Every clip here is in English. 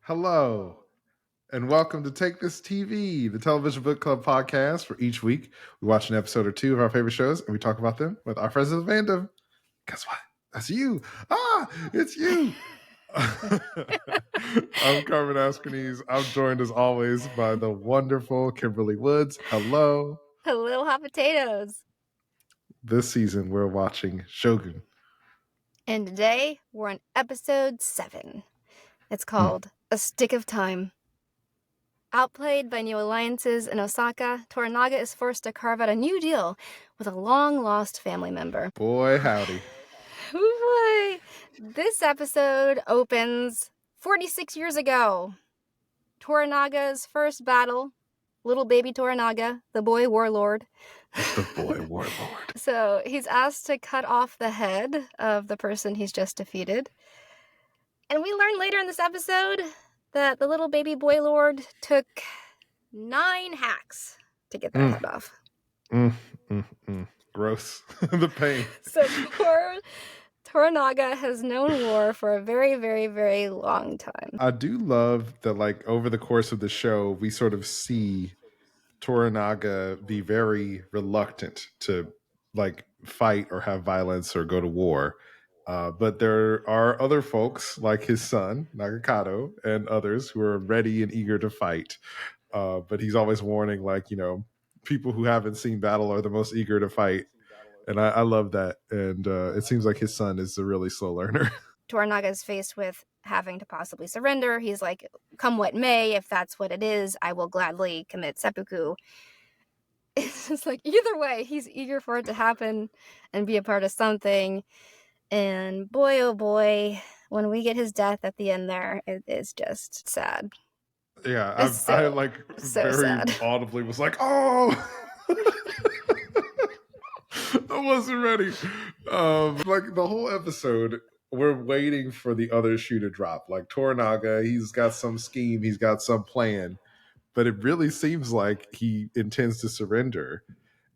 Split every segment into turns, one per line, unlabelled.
Hello, and welcome to Take This TV, the television book club podcast, where each week we watch an episode or two of our favorite shows and we talk about them with our friends of the fandom. Guess what? That's you. It's you. I'm Carmen and I'm joined as always by the wonderful Kimberly Woods. Hello.
Hello, hot potatoes.
This season we're watching Shogun.
And today we're on episode 7. It's called A Stick of Time. Outplayed by new alliances in Osaka, Toranaga is forced to carve out a new deal with a long-lost family member.
Boy, howdy.
Boy. This episode opens 46 years ago. Toranaga's first battle, little baby Toranaga, the boy warlord.
The boy warlord.
So he's asked to cut off the head of the person he's just defeated. And we learn later in this episode that the little baby boy lord took 9 hacks to get that head off.
Gross. The pain.
So poor Toranaga has known war for a very, very, very long time.
I do love that, like, over the course of the show, we sort of see Toranaga be very reluctant to, like, fight or have violence or go to war. But there are other folks, like his son, Nagakado, and others who are ready and eager to fight. But he's always warning, like, people who haven't seen battle are the most eager to fight. And I love that. And it seems like his son is a really slow learner.
Toranaga is faced with having to possibly surrender. He's like, come what may, if that's what it is, I will gladly commit seppuku. It's just like, either way, he's eager for it to happen and be a part of something. And boy, oh boy, when we get his death at the end there, it is just sad.
Yeah, I very sad. Audibly was like, oh! I wasn't ready. Like the whole episode, we're waiting for the other shoe to drop. Like Toranaga, he's got some scheme, he's got some plan, but it really seems like he intends to surrender.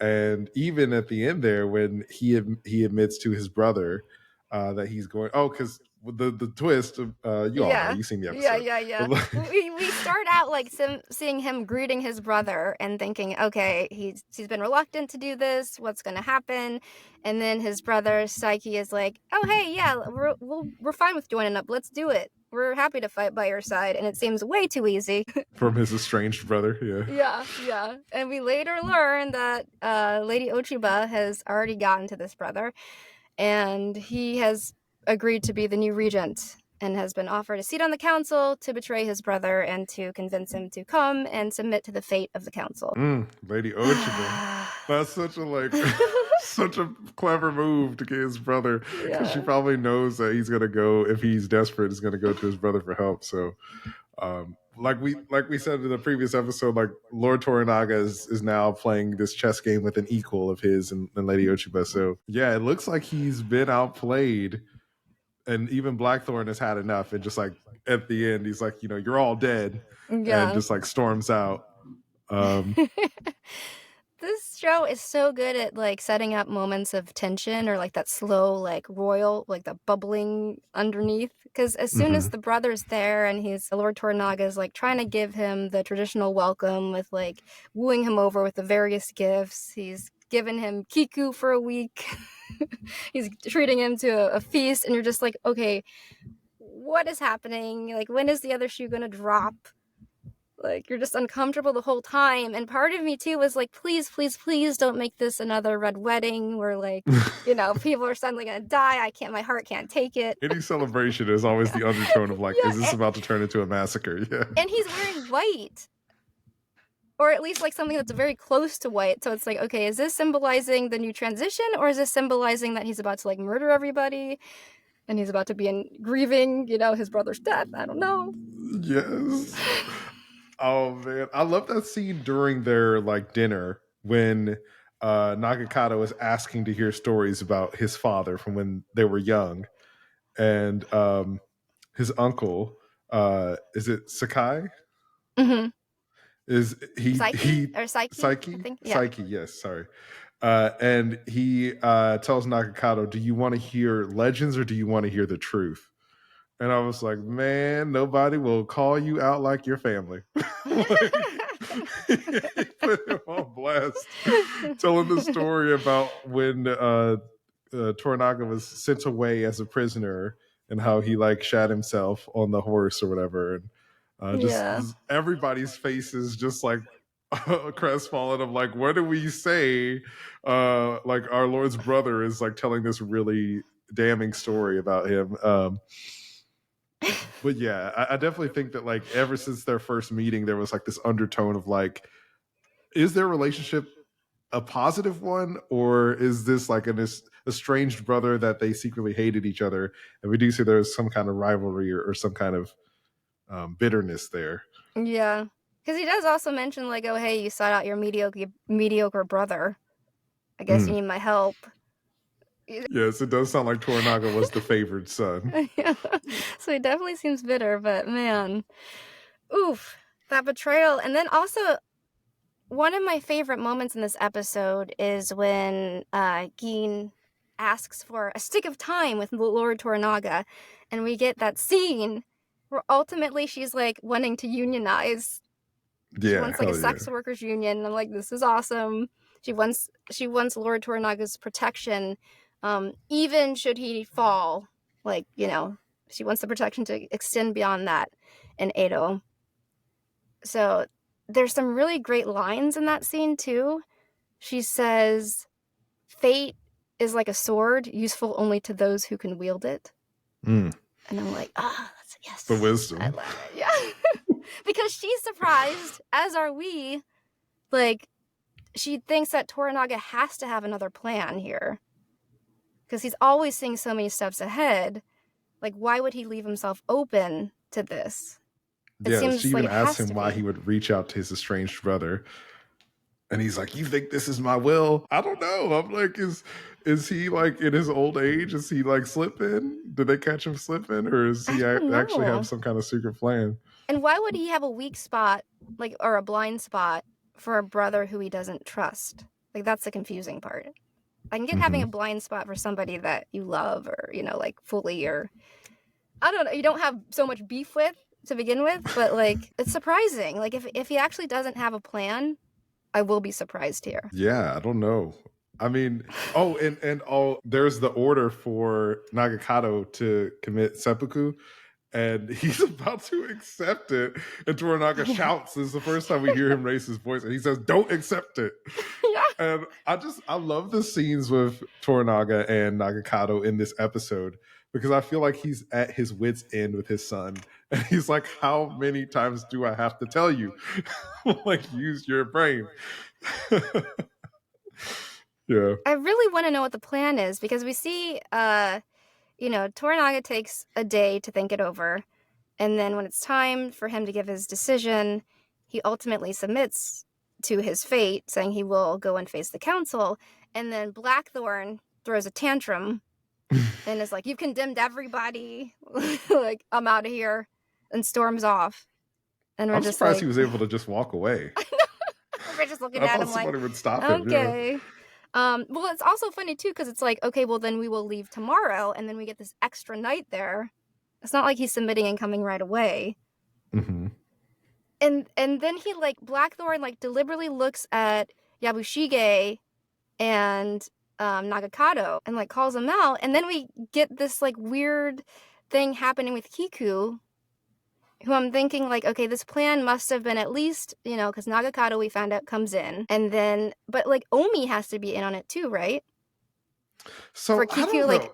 And even at the end there, when he admits to his brother that he's going, because the twist of you all know, you've seen the episode.
Yeah. we start out like seeing him greeting his brother and thinking, okay, he's been reluctant to do this. What's going to happen? And then his brother Saiki is like, oh hey, yeah, we're fine with joining up. Let's do it. We're happy to fight by your side, and it seems way too easy.
From his estranged brother,
yeah. And we later learn that Lady Ochiba has already gotten to this brother, and he has agreed to be the new regent and has been offered a seat on the council to betray his brother and to convince him to come and submit to the fate of the council.
Lady Ochiba. That's such a clever move to get his brother, because she probably knows that he's gonna go, if he's desperate, he's gonna go to his brother for help. So like we said in the previous episode, like Lord Toranaga is now playing this chess game with an equal of his and Lady Ochiba. So yeah, it looks like he's been outplayed, and even Blackthorn has had enough. And just like at the end, he's like, you're all dead, and just like storms out.
This show is so good at like setting up moments of tension, or like that slow, like royal, like the bubbling underneath. Because as soon as the brother's there and Lord Toranaga is like trying to give him the traditional welcome with like wooing him over with the various gifts. He's given him kiku for a week. He's treating him to a feast, and you're just like, okay, what is happening? Like, when is the other shoe gonna drop? Like, you're just uncomfortable the whole time. And part of me, too, was like, please, please, please don't make this another red wedding where, like, people are suddenly going to die. My heart can't take it.
Any celebration is always the undertone of, like, is this about to turn into a massacre? Yeah.
And he's wearing white. Or at least, like, something that's very close to white. So it's like, okay, is this symbolizing the new transition? Or is this symbolizing that he's about to, like, murder everybody? And he's about to be grieving, his brother's death? I don't know.
Yes. Oh man, I love that scene during their like dinner when Nagakado is asking to hear stories about his father from when they were young, and his uncle, is it Sakai?
Mm-hmm.
Is he
Psyche? Or Psyche?
Psyche?
I think, yeah.
Psyche, yes. Sorry. And he tells Nagakado, "Do you want to hear legends or do you want to hear the truth?" And I was like, man, nobody will call you out like your family. Like, he put him on blast, telling the story about when Toranaga was sent away as a prisoner and how he like shat himself on the horse or whatever. And just everybody's faces just like crestfallen of like, what do we say? Like our Lord's brother is like telling this really damning story about him. But yeah, I definitely think that like ever since their first meeting, there was like this undertone of like, is their relationship a positive one, or is this like an estranged brother that they secretly hated each other? And we do see there's some kind of rivalry or some kind of bitterness there.
Yeah, because he does also mention like, oh hey, you sought out your mediocre brother. I guess you need my help.
Yes, it does sound like Toranaga was the favored son.
Yeah. So he definitely seems bitter, but man, oof, that betrayal. And then also, one of my favorite moments in this episode is when Gin asks for a stick of time with Lord Toranaga, and we get that scene where ultimately she's like wanting to unionize. She wants like a sex workers union. And I'm like, this is awesome. She wants Lord Toranaga's protection, even should he fall. Like, you know, she wants the protection to extend beyond that in Edo. So there's some really great lines in that scene too. She says, "Fate is like a sword, useful only to those who can wield it." And I'm like, that's yes.
The wisdom.
I love it. Yeah. Because she's surprised, as are we. Like, she thinks that Toranaga has to have another plan here. Because he's always seeing so many steps ahead. Like, why would he leave himself open to this?
It seems she even asked him why he would reach out to his estranged brother. And he's like, you think this is my will? I don't know. I'm like, is he like in his old age? Is he like slipping? Did they catch him slipping? Or is he actually have some kind of secret plan?
And why would he have a weak spot, like, or a blind spot for a brother who he doesn't trust? Like, that's the confusing part. I can get having a blind spot for somebody that you love or, you know, like fully, or I don't know, you don't have so much beef with to begin with, but like, it's surprising. Like, if he actually doesn't have a plan, I will be surprised here.
Yeah, I don't know. I mean, there's the order for Nagakado to commit seppuku, and he's about to accept it. And Toranaga shouts. This is the first time we hear him raise his voice, and he says, "Don't accept it." Yeah. And I love the scenes with Toranaga and Nagakado in this episode, because I feel like he's at his wit's end with his son. And he's like, how many times do I have to tell you? Like, use your brain. Yeah.
I really want to know what the plan is, because we see, Toranaga takes a day to think it over. And then when it's time for him to give his decision, he ultimately submits to his fate, saying he will go and face the council. And then Blackthorn throws a tantrum and is like, you've condemned everybody. Like, I'm out of here. And storms off. And
I'm just surprised like, he was able to just walk away.
We're just looking at him like, somebody
would stop him.
Okay. Yeah. Well, it's also funny too, because it's like, okay, well then we will leave tomorrow, and then we get this extra night there. It's not like he's submitting and coming right away.
Mm-hmm.
And then he, like, Blackthorn, like, deliberately looks at Yabushige and Nagakado and, like, calls them out. And then we get this, like, weird thing happening with Kiku, who I'm thinking, like, okay, this plan must have been at least, you know, because Nagakado, we found out, comes in. And then, but, like, Omi has to be in on it too, right?
So, for Kiku, I don't know. Like,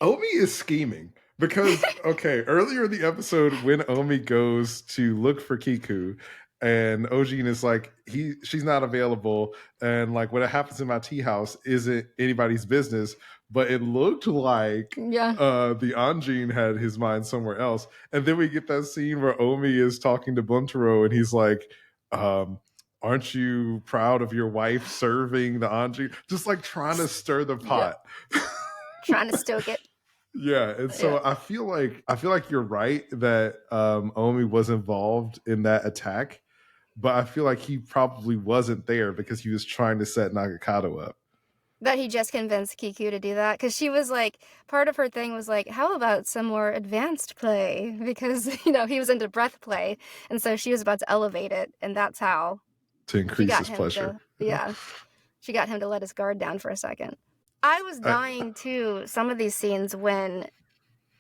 Omi is scheming. Because, okay, earlier in the episode, when Omi goes to look for Kiku, and Ojin is like, she's not available, and like, what happens in my tea house isn't anybody's business, but it looked like the Anjin had his mind somewhere else. And then we get that scene where Omi is talking to Buntaro, and he's like, aren't you proud of your wife serving the Anjin? Just like trying to stir the pot.
Yeah. Trying to stoke it.
Yeah, and so I feel like you're right that Omi was involved in that attack, but I feel like he probably wasn't there because he was trying to set Nagakado up.
That he just convinced Kiku to do that, because she was like, part of her thing was like, how about some more advanced play? Because, he was into breath play, and so she was about to elevate it, and that's how
to
she
increase
got
his
him
pleasure.
to, she got him to let his guard down for a second. I was dying too, some of these scenes when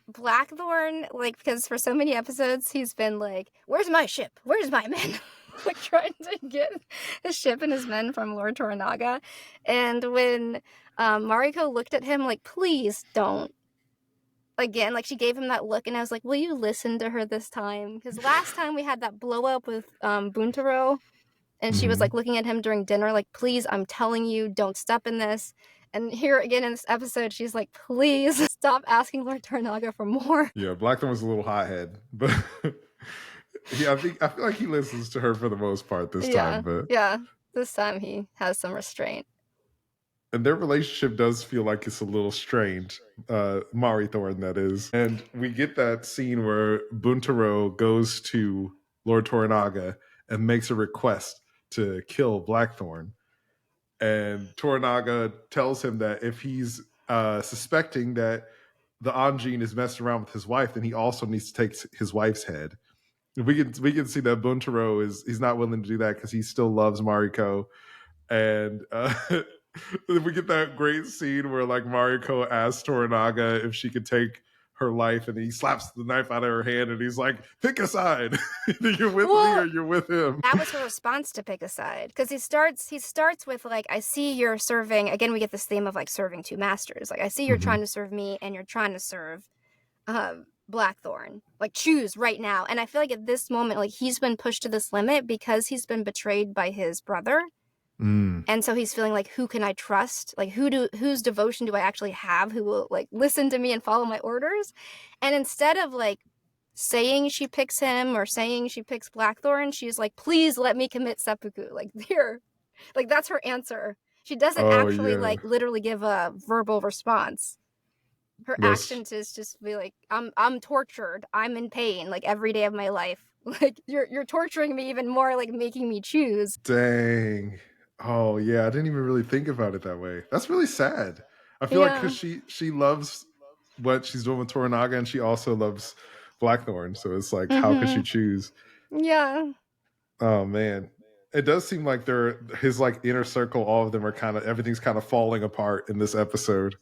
Blackthorn, like, because for so many episodes he's been like, where's my ship? Where's my men? Like trying to get his ship and his men from Lord Toranaga. And when Mariko looked at him like, please don't. Again, like she gave him that look, and I was like, will you listen to her this time? Because last time we had that blow up with Buntaro, and she was like looking at him during dinner, like, please, I'm telling you, don't step in this. And here again in this episode, she's like, please stop asking Lord Toranaga for more.
Yeah, Blackthorn was a little hothead, but yeah, I feel like he listens to her for the most part this time. But
yeah, this time he has some restraint.
And their relationship does feel like it's a little strained. Mari Thorn, that is. And we get that scene where Buntaro goes to Lord Toranaga and makes a request to kill Blackthorn. And Toranaga tells him that if he's suspecting that the Anjin is messing around with his wife, then he also needs to take his wife's head. We can see that Buntaro he's not willing to do that because he still loves Mariko. And we get that great scene where like Mariko asks Toranaga if she could take her life, and he slaps the knife out of her hand, and he's like, "Pick a side. You're with me or you're with him."
That was her response to pick a side, because he starts with like, "I see you're serving." Again, we get this theme of like serving two masters. Like, I see you're trying to serve me, and you're trying to serve Blackthorn. Like, choose right now. And I feel like at this moment, like he's been pushed to this limit because he's been betrayed by his brother. And so he's feeling like, who can I trust? Like, whose devotion do I actually have who will like listen to me and follow my orders? And instead of like saying she picks him or saying she picks Blackthorn, she's like, please let me commit seppuku. Like, here, like that's her answer. She doesn't actually like literally give a verbal response. Her action is just be like, I'm tortured. I'm in pain like every day of my life. Like you're torturing me even more, like making me choose.
Dang. Oh yeah, I didn't even really think about it that way. That's really sad. I feel like because she loves what she's doing with Toranaga, and she also loves Blackthorn. So it's like, how could she choose?
Yeah.
Oh man, it does seem like his like inner circle. All of them are everything's kind of falling apart in this episode.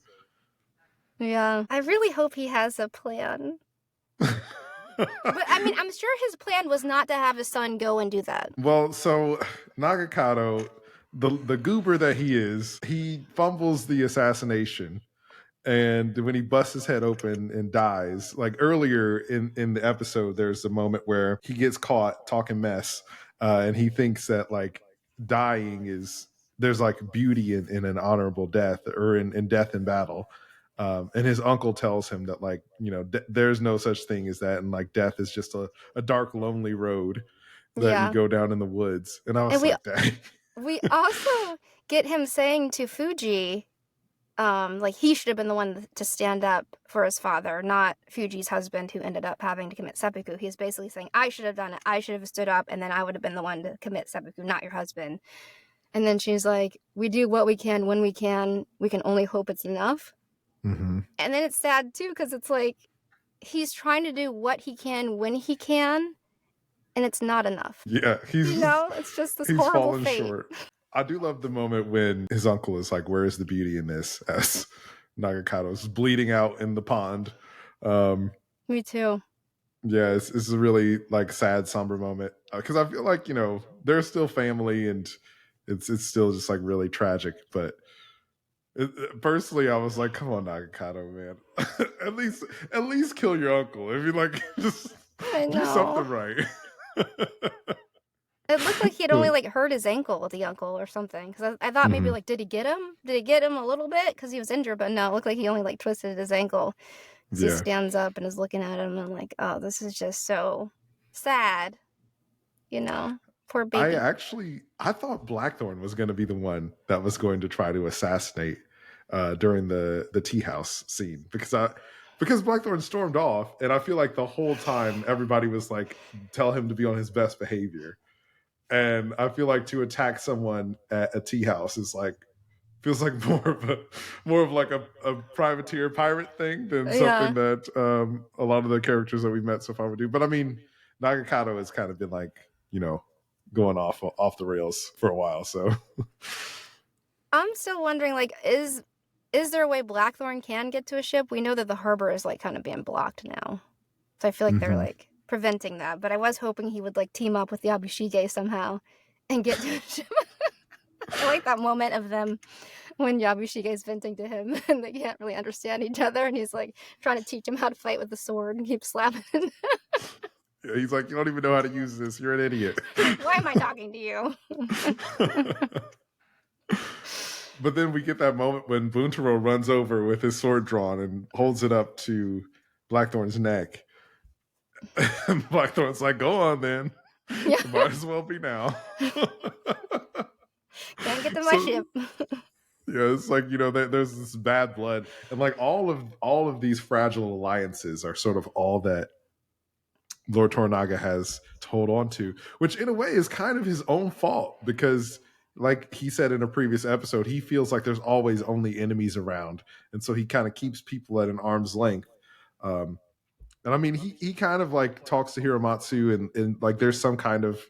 Yeah, I really hope he has a plan. But I mean, I'm sure his plan was not to have his son go and do that.
Well, so Nagakado, the goober that he is, he fumbles the assassination. And when he busts his head open and dies, like earlier in the episode, there's a moment where he gets caught talking mess, and he thinks that like dying there's like beauty in an honorable death, or in death in battle. And his uncle tells him that like, there's no such thing as that, and like death is just a dark, lonely road that you go down in the woods. And I was like, dang.
We also get him saying to Fuji, like he should have been the one to stand up for his father, not Fuji's husband, who ended up having to commit seppuku. He's basically saying, I should have done it. I should have stood up, and then I would have been the one to commit seppuku, not your husband. And then she's like, we do what we can when we can. We can only hope it's enough. And then it's sad too, because it's like he's trying to do what he can when he can, and it's not enough.
Yeah,
it's just this horrible fate. Short.
I do love the moment when his uncle is like, where is the beauty in this? As Nagakado's bleeding out in the pond.
Me too.
Yeah, it's a really like sad, somber moment, because I feel like they're still family, and it's still just like really tragic. But personally, I was like, come on, Nagakado, man, at least kill your uncle. I mean, like, just do something right.
It looked like he had only like hurt his ankle with the uncle or something, because I thought maybe like, did he get him? Did he get him a little bit because he was injured? But no, it looked like he only like twisted his ankle. He stands up and is looking at him, and I'm like, oh, this is just so sad. Poor baby.
I thought Blackthorn was going to be the one that was going to try to assassinate during the tea house scene, because Blackthorn stormed off, and I feel like the whole time everybody was like, tell him to be on his best behavior. And I feel like to attack someone at a tea house is like feels like more of like a privateer pirate thing than something
Yeah.
that a lot of the characters that we met so far would do. But I mean, Nagakado has kind of been like, going off the rails for a while. So
I'm still wondering, like, is there a way Blackthorn can get to a ship? We know that the harbor is like kind of being blocked now, so I feel like they're like preventing that. But I was hoping he would like team up with Yabushige somehow and get to a ship. I like that moment of them when Yabushige is venting to him and they can't really understand each other, and he's like trying to teach him how to fight with the sword and keeps slapping.
Yeah, he's like, you don't even know how to use this. You're an idiot.
Why am I talking to you?
But then we get that moment when Buntaro runs over with his sword drawn and holds it up to Blackthorn's neck. And Blackthorn's like, go on then. Yeah. Might as well be now.
Can't get to my ship.
Yeah, it's like, there's this bad blood. And like all of these fragile alliances are sort of all that Lord Toranaga has to hold on to, which in a way is kind of his own fault because, like he said in a previous episode, he feels like there's always only enemies around. And so he kind of keeps people at an arm's length. And I mean, he kind of like talks to Hiramatsu and like there's some kind of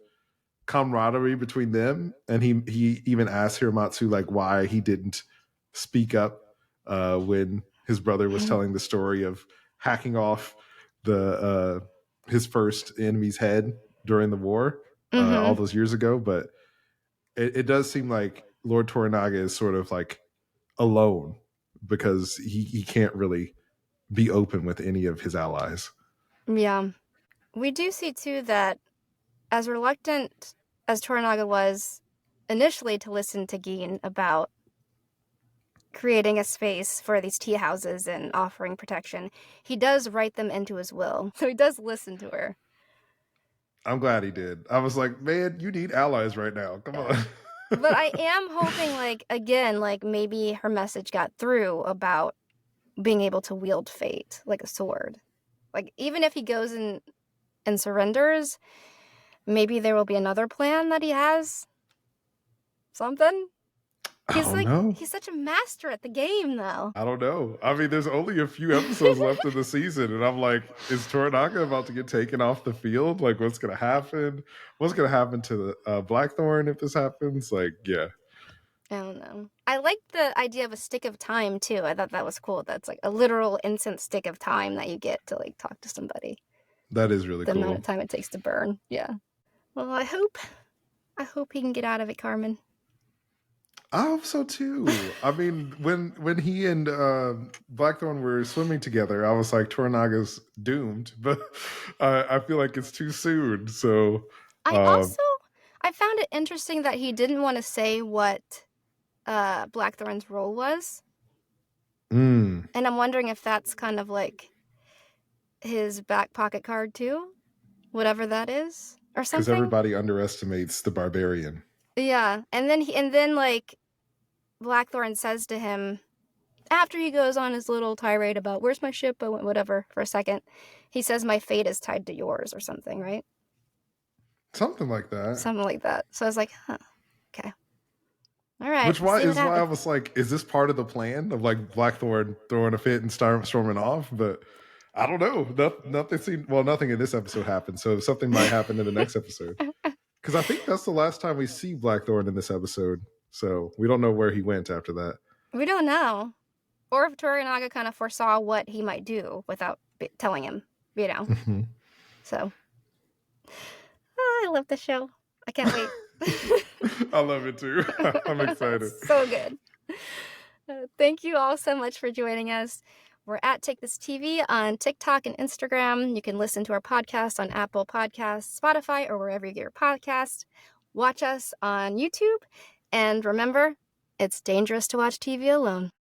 camaraderie between them. And he even asks Hiramatsu like why he didn't speak up when his brother was telling the story of hacking off his first enemy's head during the war all those years ago. But it does seem like Lord Toranaga is sort of like alone because he can't really be open with any of his allies.
Yeah. We do see too that as reluctant as Toranaga was initially to listen to Gin about creating a space for these tea houses and offering protection, he does write them into his will. So he does listen to her.
I'm glad he did. I was like, man, you need allies right now. Come on.
But I am hoping, like, again, like maybe her message got through about being able to wield fate like a sword. Like, even if he goes and surrenders, maybe there will be another plan that he has. Something.
I don't know.
He's such a master at the game, though.
I don't know. I mean, there's only a few episodes left in the season, and I'm like, is Toranaga about to get taken off the field? Like, what's going to happen? What's going to happen to the Blackthorn if this happens? Like, yeah.
I don't know. I like the idea of a stick of time, too. I thought that was cool. That's like a literal instant stick of time that you get to, like, talk to somebody.
That is really cool.
The amount of time it takes to burn. Yeah. Well, I hope he can get out of it, Carmen.
I hope so too. I mean, when he and Blackthorn were swimming together, I was like, Toranaga's doomed, but I feel like it's too soon. So
I found it interesting that he didn't want to say what Blackthorn's role was, and I'm wondering if that's kind of like his back pocket card too, whatever that is, or something.
Because everybody underestimates the barbarian.
Yeah, and then like Blackthorn says to him, after he goes on his little tirade about where's my ship, whatever, for a second, he says my fate is tied to yours or something, right?
Something like that.
Something like that. So I was like, huh, okay. All right.
Which why I was like, is this part of the plan of like Blackthorn throwing a fit and storming off? But I don't know. Nothing in this episode happened. So something might happen in the next episode. Because I think that's the last time we see Blackthorn in this episode. So we don't know where he went after that.
We don't know. Or if Toranaga kind of foresaw what he might do without telling him, you know. So, I love the show. I can't wait.
I love it too. I'm excited.
So good. Thank you all so much for joining us. We're at Take This TV on TikTok and Instagram. You can listen to our podcast on Apple Podcasts, Spotify, or wherever you get your podcasts. Watch us on YouTube. And remember, it's dangerous to watch TV alone.